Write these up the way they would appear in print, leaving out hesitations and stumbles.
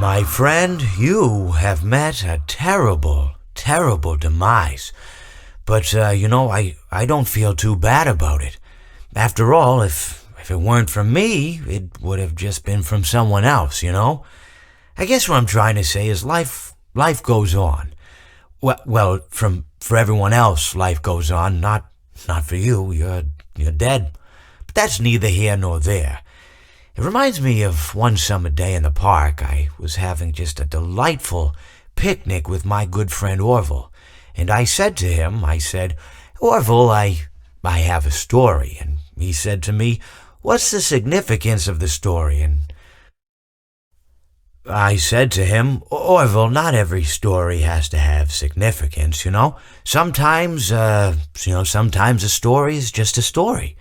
My friend, you have met a terrible, terrible demise. But, I don't feel too bad about it. After all, if it weren't from me, it would have just been from someone else, I guess what I'm trying to say is life goes on. Well, for everyone else, life goes on, not for you. You're dead. But that's neither here nor there. It reminds me of one summer day in the park. I was having just a delightful picnic with my good friend Orville. And I said to him, Orville, I have a story. And he said to me, what's the significance of the story? And I said to him, Orville, not every story has to have significance, Sometimes, sometimes a story is just a story.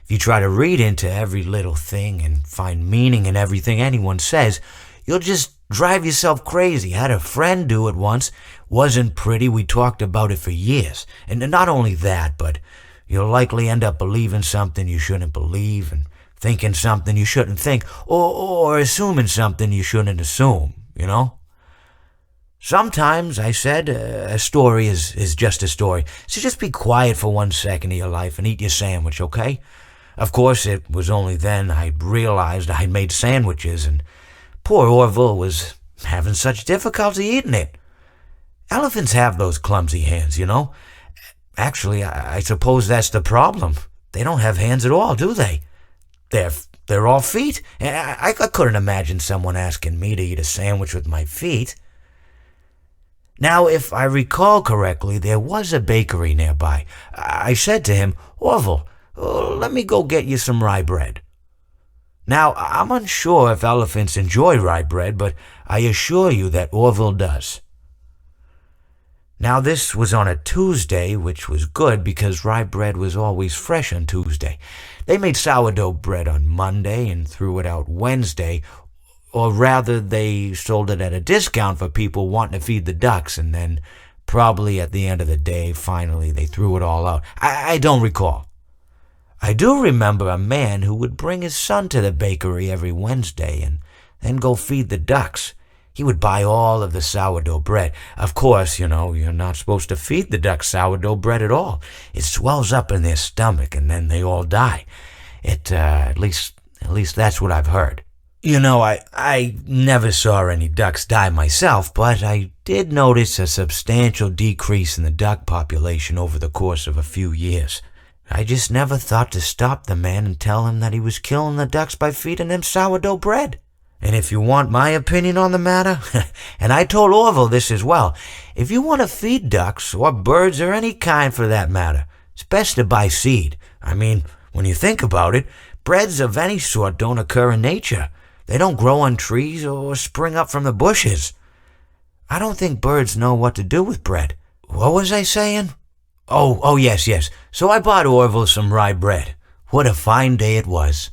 If you try to read into every little thing and find meaning in everything anyone says, you'll just drive yourself crazy. I had a friend do it once. Wasn't pretty. We talked about it for years. And not only that, but you'll likely end up believing something you shouldn't believe and thinking something you shouldn't think or assuming something you shouldn't assume, Sometimes, I said, a story is just a story. So just be quiet for 1 second of your life and eat your sandwich, okay? Of course, it was only then I realized I'd made sandwiches and poor Orville was having such difficulty eating it. Elephants have those clumsy hands, Actually, I suppose that's the problem. They don't have hands at all, do they? They're all feet. I couldn't imagine someone asking me to eat a sandwich with my feet. Now, if I recall correctly, there was a bakery nearby. I said to him, Orville, let me go get you some rye bread. Now, I'm unsure if elephants enjoy rye bread, but I assure you that Orville does. Now, this was on a Tuesday, which was good because rye bread was always fresh on Tuesday. They made sourdough bread on Monday and threw it out Wednesday, or rather, they sold it at a discount for people wanting to feed the ducks, and then probably at the end of the day, finally, they threw it all out. I don't recall. I do remember a man who would bring his son to the bakery every Wednesday and then go feed the ducks. He would buy all of the sourdough bread. Of course, you're not supposed to feed the ducks sourdough bread at all. It swells up in their stomach and then they all die. At least that's what I've heard. I never saw any ducks die myself, but I did notice a substantial decrease in the duck population over the course of a few years. I just never thought to stop the man and tell him that he was killing the ducks by feeding them sourdough bread. And if you want my opinion on the matter, and I told Orville this as well, if you want to feed ducks, or birds, or any kind for that matter, it's best to buy seed. I mean, when you think about it, breads of any sort don't occur in nature. They don't grow on trees or spring up from the bushes. I don't think birds know what to do with bread. What was I saying? Oh, yes. So I bought Orville some rye bread. What a fine day it was.